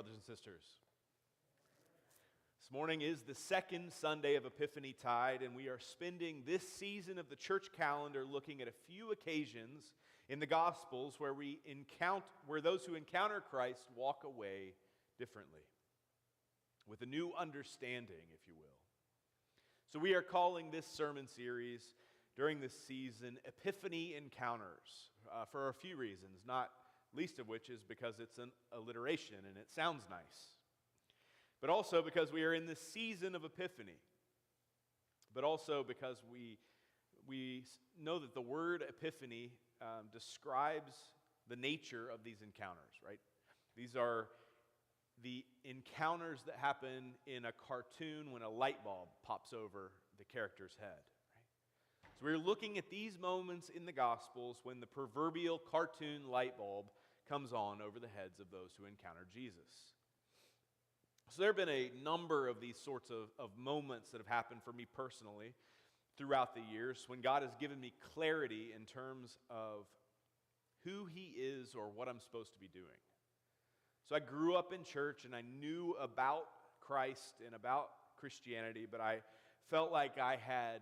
brothers and sisters. This morning is the second Sunday of Epiphany Tide, and we are spending this season of the church calendar looking at a few occasions in the Gospels where those who encounter Christ walk away differently, with a new understanding, if you will. So we are calling this sermon series during this season Epiphany Encounters for a few reasons, not least of which is because it's an alliteration and it sounds nice. But also because we are in the season of Epiphany. But also because we know that the word Epiphany describes the nature of these encounters, right? These are the encounters that happen in a cartoon when a light bulb pops over the character's head. Right? So we're looking at these moments in the Gospels when the proverbial cartoon light bulb comes on over the heads of those who encounter Jesus. So there have been a number of these sorts of moments that have happened for me personally throughout the years when God has given me clarity in terms of who He is or what I'm supposed to be doing. So I grew up in church and I knew about Christ and about Christianity, but I felt like I had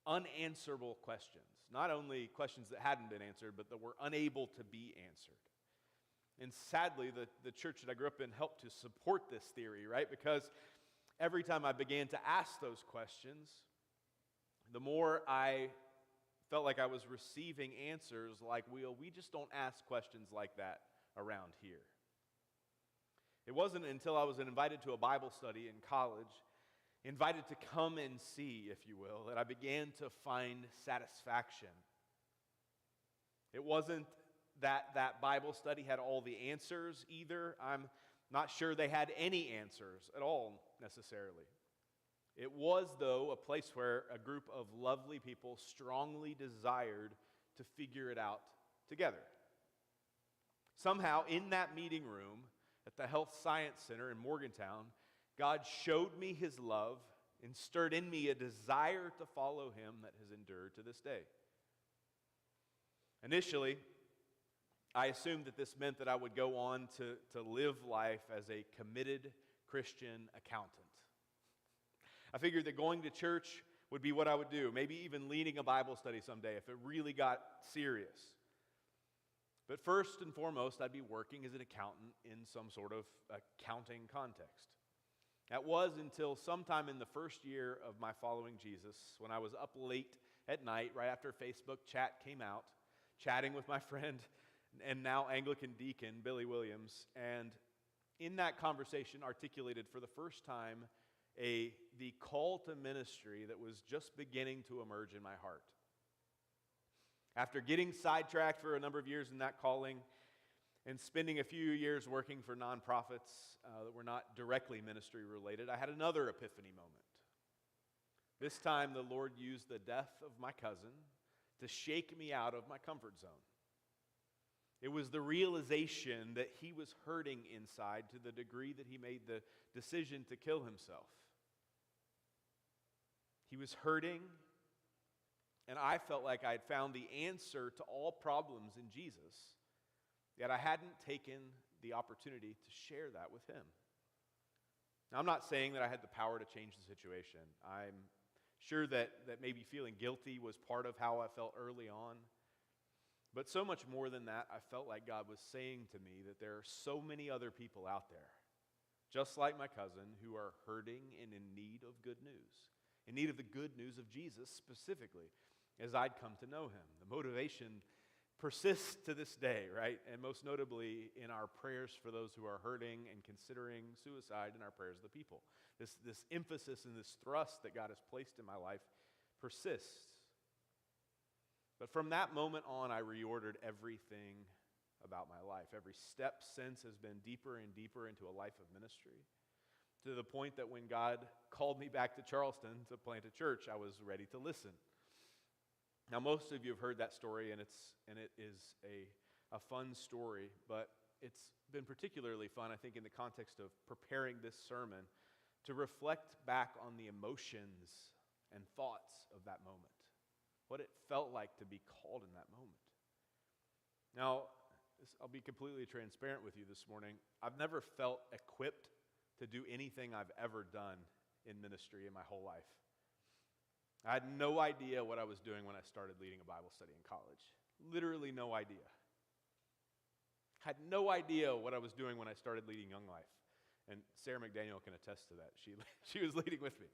unanswerable questions. Not only questions that hadn't been answered, but that were unable to be answered. And sadly, the church that I grew up in helped to support this theory, right? Because every time I began to ask those questions, the more I felt like I was receiving answers like, we just don't ask questions like that around here. It wasn't until I was invited to a Bible study in college, invited to come and see, if you will, that I began to find satisfaction. It wasn't that Bible study had all the answers either. I'm not sure they had any answers at all necessarily. It was, though, a place where a group of lovely people strongly desired to figure it out together. Somehow, in that meeting room at the Health Science Center in Morgantown, God showed me His love and stirred in me a desire to follow Him that has endured to this day. Initially, I assumed that this meant that I would go on to live life as a committed Christian accountant. I figured that going to church would be what I would do, maybe even leading a Bible study someday if it really got serious. But first and foremost, I'd be working as an accountant in some sort of accounting context. That was until sometime in the first year of my following Jesus, when I was up late at night, right after Facebook chat came out, chatting with my friend and now Anglican deacon, Billy Williams, and in that conversation articulated for the first time the call to ministry that was just beginning to emerge in my heart. After getting sidetracked for a number of years in that calling and spending a few years working for nonprofits that were not directly ministry related, I had another epiphany moment. This time the Lord used the death of my cousin to shake me out of my comfort zone. It was the realization that he was hurting inside to the degree that he made the decision to kill himself. He was hurting, and I felt like I had found the answer to all problems in Jesus, yet I hadn't taken the opportunity to share that with him. Now, I'm not saying that I had the power to change the situation. I'm sure that maybe feeling guilty was part of how I felt early on. But so much more than that, I felt like God was saying to me that there are so many other people out there, just like my cousin, who are hurting and in need of good news, in need of the good news of Jesus specifically, as I'd come to know Him. The motivation persists to this day, right? And most notably in our prayers for those who are hurting and considering suicide, in our prayers of the people. This emphasis and this thrust that God has placed in my life persists. But from that moment on, I reordered everything about my life. Every step since has been deeper and deeper into a life of ministry, to the point that when God called me back to Charleston to plant a church, I was ready to listen. Now, most of you have heard that story, and it is a fun story, but it's been particularly fun, I think, in the context of preparing this sermon, to reflect back on the emotions and thoughts of that moment. What it felt like to be called in that moment. Now, I'll be completely transparent with you this morning. I've never felt equipped to do anything I've ever done in ministry in my whole life. I had no idea what I was doing when I started leading a Bible study in college. Literally no idea. I had no idea what I was doing when I started leading Young Life. And Sarah McDaniel can attest to that. She was leading with me.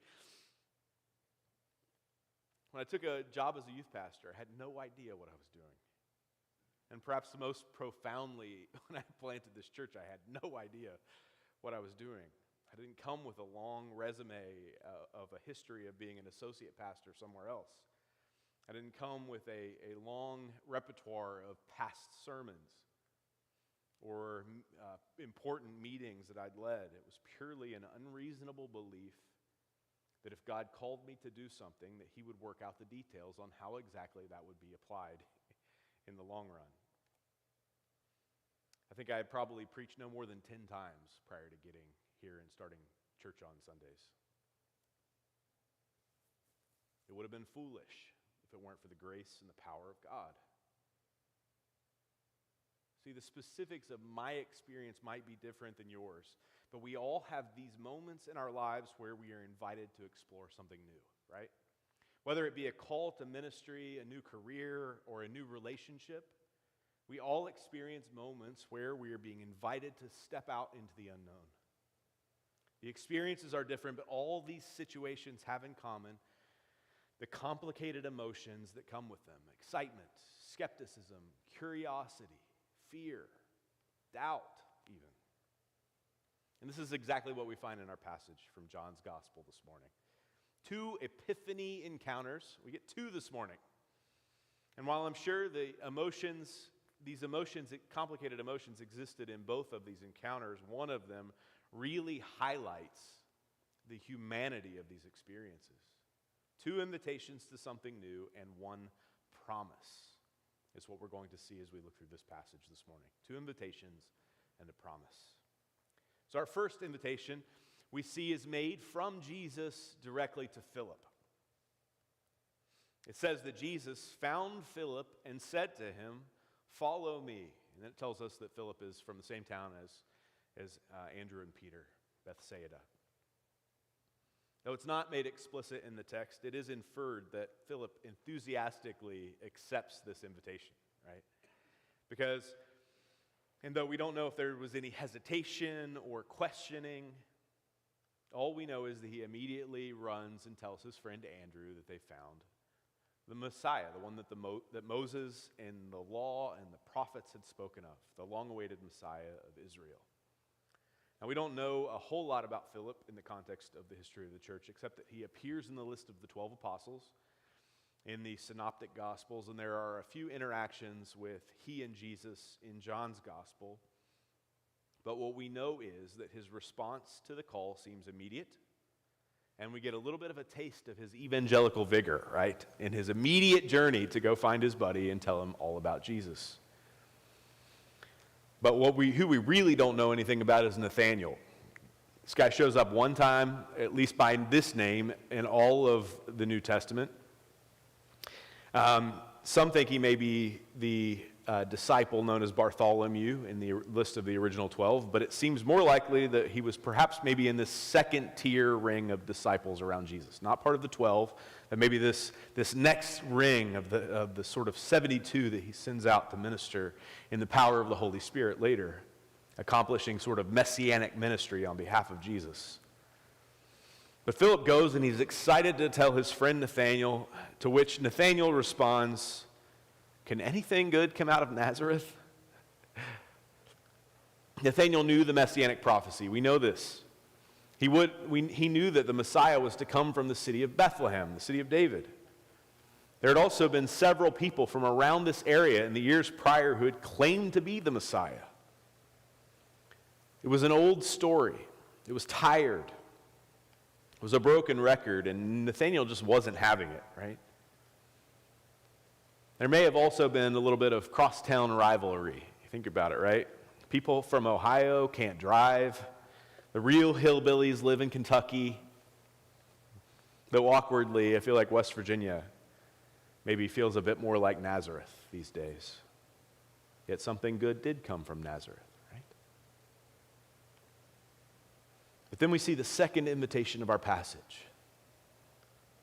When I took a job as a youth pastor, I had no idea what I was doing. And perhaps the most profoundly, when I planted this church, I had no idea what I was doing. I didn't come with a long resume of a history of being an associate pastor somewhere else. I didn't come with a long repertoire of past sermons or important meetings that I'd led. It was purely an unreasonable belief that if God called me to do something, that he would work out the details on how exactly that would be applied in the long run. I think I had probably preached no more than 10 times prior to getting here and starting church on Sundays. It would have been foolish if it weren't for the grace and the power of God. See, the specifics of my experience might be different than yours, but we all have these moments in our lives where we are invited to explore something new, right? Whether it be a call to ministry, a new career, or a new relationship, we all experience moments where we are being invited to step out into the unknown. The experiences are different, but all these situations have in common the complicated emotions that come with them: excitement, skepticism, curiosity, fear, doubt, even. And this is exactly what we find in our passage from John's Gospel this morning. 2 epiphany encounters. We get 2 this morning. And while I'm sure these complicated emotions existed in both of these encounters, one of them really highlights the humanity of these experiences. 2 invitations to something new and 1 promise is what we're going to see as we look through this passage this morning. 2 invitations and a promise. So our first invitation we see is made from Jesus directly to Philip. It says that Jesus found Philip and said to him, "Follow me." And then it tells us that Philip is from the same town as Andrew and Peter, Bethsaida. Though it's not made explicit in the text, it is inferred that Philip enthusiastically accepts this invitation, right? And though we don't know if there was any hesitation or questioning, all we know is that he immediately runs and tells his friend Andrew that they found the Messiah, the one that Moses and the law and the prophets had spoken of, the long-awaited Messiah of Israel. Now, we don't know a whole lot about Philip in the context of the history of the church, except that he appears in the list of the 12 apostles in the Synoptic Gospels, and there are a few interactions with he and Jesus in John's Gospel. But what we know is that his response to the call seems immediate, and we get a little bit of a taste of his evangelical vigor, right? In his immediate journey to go find his buddy and tell him all about Jesus. But who we really don't know anything about is Nathanael. This guy shows up one time, at least by this name, in all of the New Testament. Some think he may be the disciple known as Bartholomew in the list of the original 12, but it seems more likely that he was perhaps maybe in this second-tier ring of disciples around Jesus. Not part of the 12, but maybe this next ring of the sort of 72 that he sends out to minister in the power of the Holy Spirit later, accomplishing sort of messianic ministry on behalf of Jesus. But Philip goes and he's excited to tell his friend Nathanael, to which Nathanael responds, "Can anything good come out of Nazareth?" Nathanael knew the messianic prophecy. We know this. He knew that the Messiah was to come from the city of Bethlehem, the city of David. There had also been several people from around this area in the years prior who had claimed to be the Messiah. It was an old story. It was tired. It was a broken record, and Nathanael just wasn't having it, right? There may have also been a little bit of crosstown rivalry. You think about it, right? People from Ohio can't drive. The real hillbillies live in Kentucky. Though awkwardly, I feel like West Virginia maybe feels a bit more like Nazareth these days. Yet something good did come from Nazareth, right? But then we see the second invitation of our passage.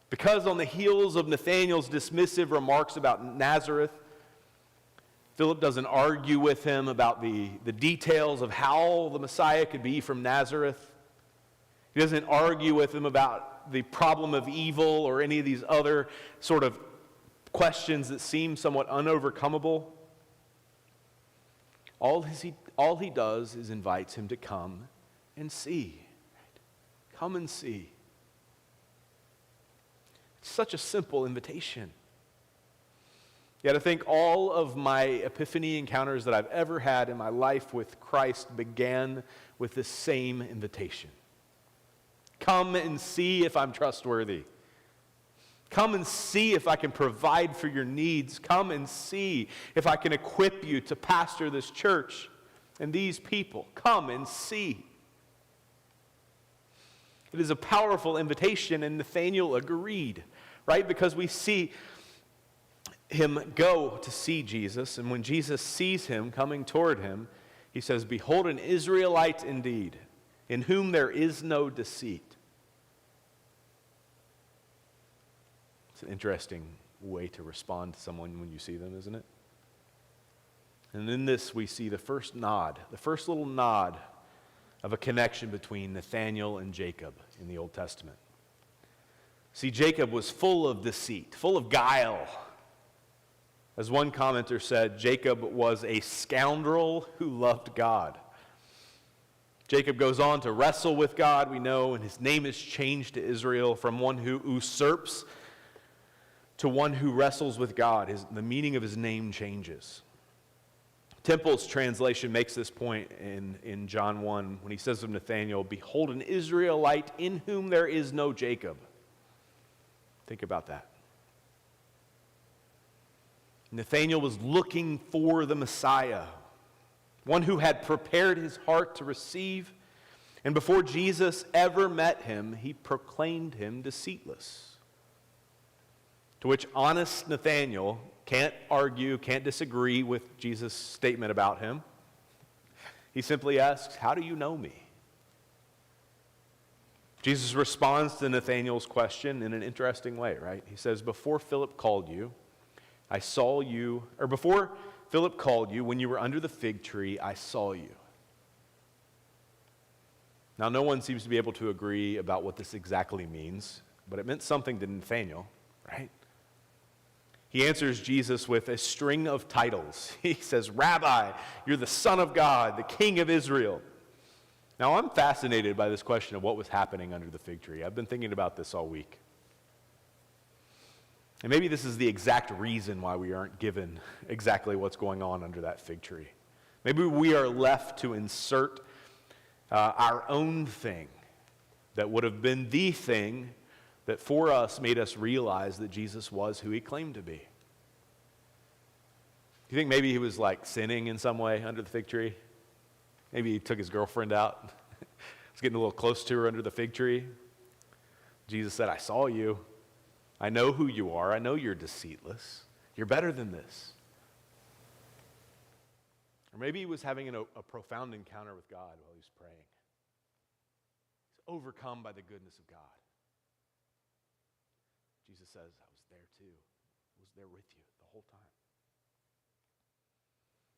Because on the heels of Nathanael's dismissive remarks about Nazareth, Philip doesn't argue with him about the details of how the Messiah could be from Nazareth. He doesn't argue with him about the problem of evil or any of these other sort of questions that seem somewhat unovercomable. All he does is invites him to come and see. Right? Come and see. It's such a simple invitation. Yet I think all of my epiphany encounters that I've ever had in my life with Christ began with this same invitation. Come and see if I'm trustworthy. Come and see if I can provide for your needs. Come and see if I can equip you to pastor this church and these people. Come and see. It is a powerful invitation, and Nathanael agreed, right? Because we see him go to see Jesus, and when Jesus sees him coming toward him, he says, "Behold, an Israelite indeed, in whom there is no deceit." It's an interesting way to respond to someone when you see them, isn't it? And in this, we see the first little nod of a connection between Nathanael and Jacob in the Old Testament. See, Jacob was full of deceit, full of guile. As one commenter said, Jacob was a scoundrel who loved God. Jacob goes on to wrestle with God, we know, and his name is changed to Israel from one who usurps to one who wrestles with God. The meaning of his name changes. Temple's translation makes this point in John 1 when he says of Nathanael, "Behold, an Israelite in whom there is no Jacob." Think about that. Nathanael was looking for the Messiah, one who had prepared his heart to receive, and before Jesus ever met him, he proclaimed him deceiteless. To which honest Nathanael can't argue, can't disagree with Jesus' statement about him. He simply asks, "How do you know me?" Jesus responds to Nathanael's question in an interesting way, right? He says, before Philip called you, when you were under the fig tree, I saw you. Now, no one seems to be able to agree about what this exactly means, but it meant something to Nathanael, right? He answers Jesus with a string of titles. He says, "Rabbi, you're the Son of God, the King of Israel." Now, I'm fascinated by this question of what was happening under the fig tree. I've been thinking about this all week. And maybe this is the exact reason why we aren't given exactly what's going on under that fig tree. Maybe we are left to insert our own thing that would have been the thing that for us made us realize that Jesus was who he claimed to be. Do you think maybe he was like sinning in some way under the fig tree? Maybe he took his girlfriend out, was getting a little close to her under the fig tree. Jesus said, "I saw you. I know who you are. I know you're deceiteless. You're better than this." Or maybe he was having a profound encounter with God while he was praying. He's overcome by the goodness of God. Jesus says, "I was there too. I was there with you the whole time."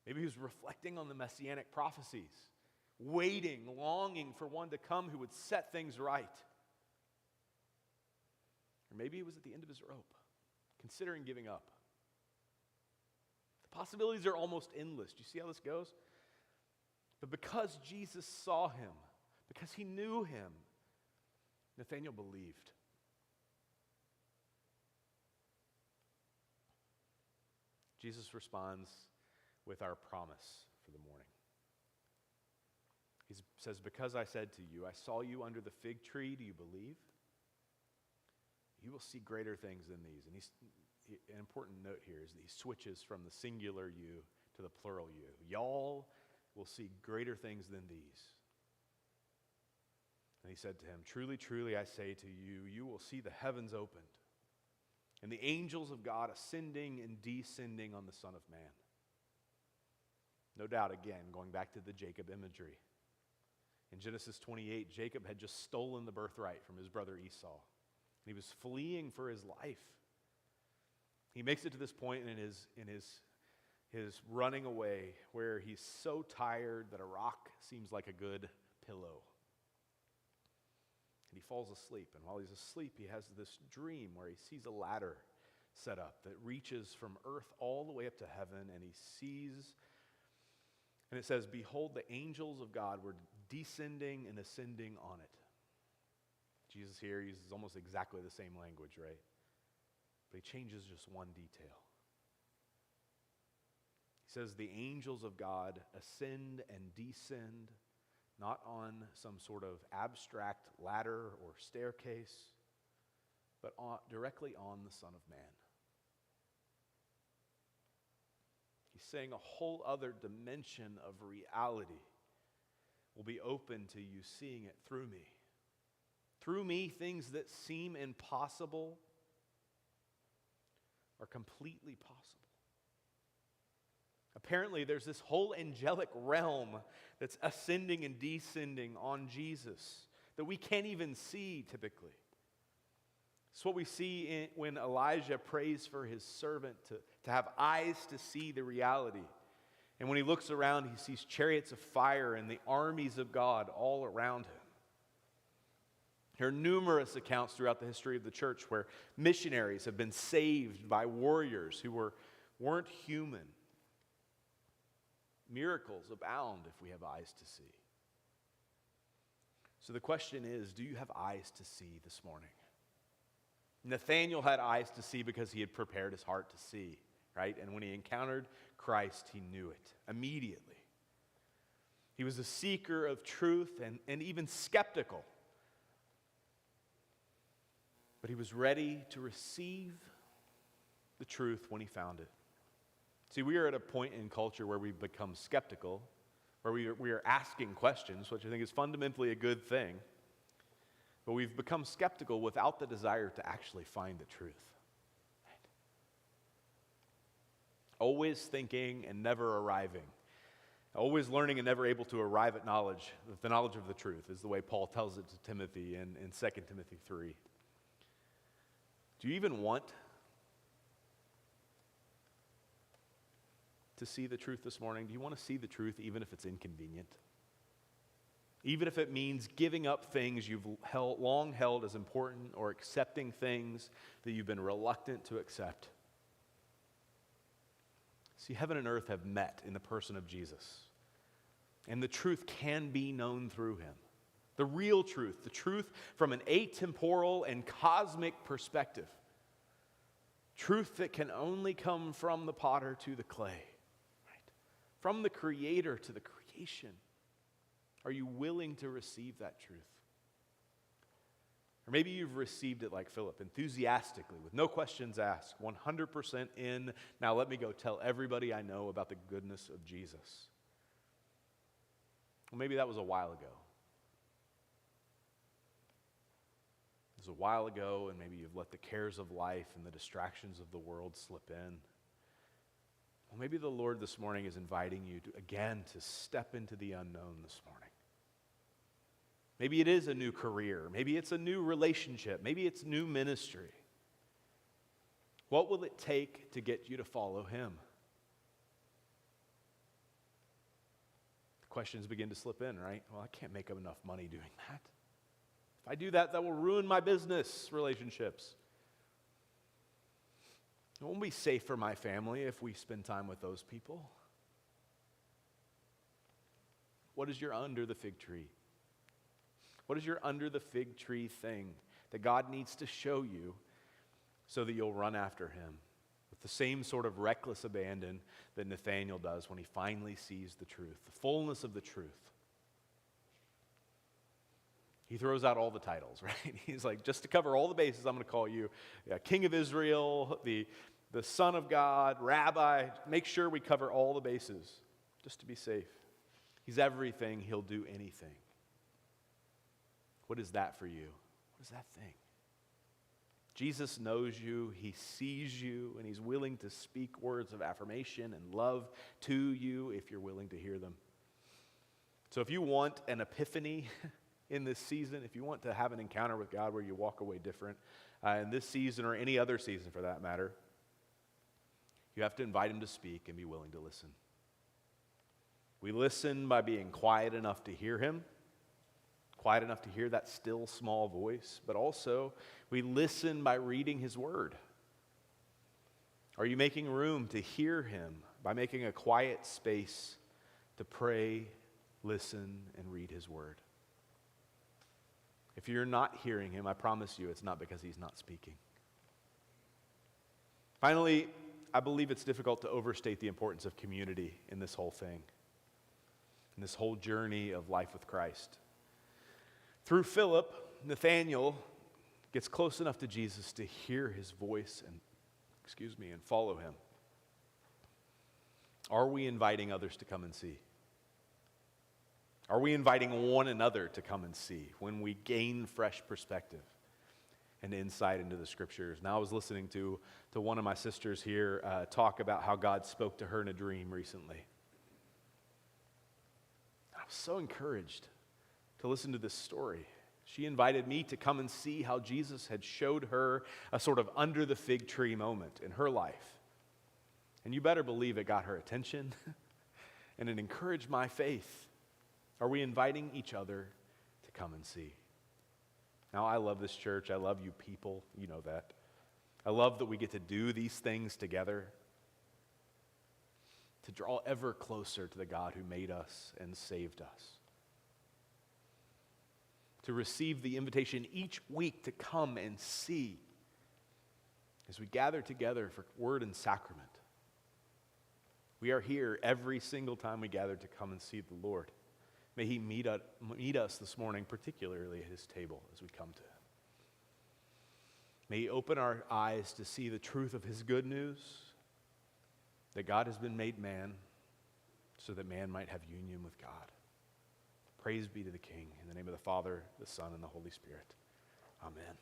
Maybe he was reflecting on the messianic prophecies, waiting, longing for one to come who would set things right. Or maybe he was at the end of his rope, considering giving up. The possibilities are almost endless. Do you see how this goes? But because Jesus saw him, because he knew him, Nathanael believed. Jesus responds with our promise for the morning. He says, "Because I said to you, I saw you under the fig tree, do you believe? You will see greater things than these." And an important note here is that he switches from the singular you to the plural you. Y'all will see greater things than these. And he said to him, "Truly, truly, I say to you, you will see the heavens opened, and the angels of God ascending and descending on the Son of Man." No doubt, again, going back to the Jacob imagery. In Genesis 28, Jacob had just stolen the birthright from his brother Esau. And he was fleeing for his life. He makes it to this point in his running away where he's so tired that a rock seems like a good pillow. And he falls asleep. And while he's asleep, he has this dream where he sees a ladder set up that reaches from earth all the way up to heaven. And he sees, and it says, behold, the angels of God were descending and ascending on it. Jesus here uses almost exactly the same language, right? But he changes just one detail. He says the angels of God ascend and descend, not on some sort of abstract ladder or staircase, but directly on the Son of Man. He's saying a whole other dimension of reality will be open to you seeing it through me. Through me, things that seem impossible are completely possible. Apparently, there's this whole angelic realm that's ascending and descending on Jesus that we can't even see typically. It's what we see when Elijah prays for his servant to have eyes to see the reality. And when he looks around, he sees chariots of fire and the armies of God all around him. There are numerous accounts throughout the history of the church where missionaries have been saved by warriors who weren't human. Miracles abound if we have eyes to see. So the question is, do you have eyes to see this morning? Nathanael had eyes to see because he had prepared his heart to see, right? And when he encountered Christ, he knew it immediately. He was a seeker of truth and even skeptical. But he was ready to receive the truth when he found it. See, we are at a point in culture where we've become skeptical, where we are asking questions, which I think is fundamentally a good thing. But we've become skeptical without the desire to actually find the truth. Right? Always thinking and never arriving. Always learning and never able to arrive at knowledge. The knowledge of the truth is the way Paul tells it to Timothy in 2 Timothy 3. Do you even want to see the truth this morning? Do you want to see the truth even if it's inconvenient? Even if it means giving up things you've long held as important or accepting things that you've been reluctant to accept. See, heaven and earth have met in the person of Jesus. And the truth can be known through him. The real truth, the truth from an atemporal and cosmic perspective. Truth that can only come from the potter to the clay. Right? From the creator to the creation. Are you willing to receive that truth? Or maybe you've received it like Philip, enthusiastically, with no questions asked, 100% in. Now let me go tell everybody I know about the goodness of Jesus. Well, maybe that was a while ago. It was a while ago, and maybe you've let the cares of life and the distractions of the world slip in. Well, maybe the Lord this morning is inviting you to step into the unknown this morning. Maybe it is a new career. Maybe it's a new relationship. Maybe it's new ministry. What will it take to get you to follow him? The questions begin to slip in, right? Well, I can't make up enough money doing that. If I do that, that will ruin my business relationships. It won't be safe for my family if we spend time with those people. What is your under the fig tree? What is your under the fig tree thing that God needs to show you so that you'll run after him with the same sort of reckless abandon that Nathanael does when he finally sees the truth, the fullness of the truth? He throws out all the titles, right? He's like, just to cover all the bases, I'm going to call you King of Israel, the Son of God, Rabbi. Make sure we cover all the bases just to be safe. He's everything. He'll do anything. What is that for you? What is that thing? Jesus knows you, he sees you, and he's willing to speak words of affirmation and love to you if you're willing to hear them. So if you want an epiphany in this season, if you want to have an encounter with God where you walk away different, in this season or any other season for that matter, you have to invite him to speak and be willing to listen. We listen by being quiet enough to hear him, quiet enough to hear that still small voice, but also we listen by reading his word. Are you making room to hear him by making a quiet space to pray, listen, and read his word? If you're not hearing him, I promise you it's not because he's not speaking. Finally, I believe it's difficult to overstate the importance of community in this whole thing, in this whole journey of life with Christ. Through Philip, Nathanael gets close enough to Jesus to hear his voice and follow him. Are we inviting others to come and see? Are we inviting one another to come and see when we gain fresh perspective and insight into the scriptures? Now, I was listening to one of my sisters here talk about how God spoke to her in a dream recently. I was so encouraged to listen to this story. She invited me to come and see how Jesus had showed her a sort of under the fig tree moment in her life. And you better believe it got her attention and it encouraged my faith. Are we inviting each other to come and see? Now, I love this church. I love you people. You know that. I love that we get to do these things together to draw ever closer to the God who made us and saved us. To receive the invitation each week to come and see as we gather together for word and sacrament. We are here every single time we gather to come and see the Lord. May he meet us this morning, particularly at his table as we come to him. May he open our eyes to see the truth of his good news, that God has been made man so that man might have union with God. Praise be to the King. In the name of the Father, the Son, and the Holy Spirit. Amen.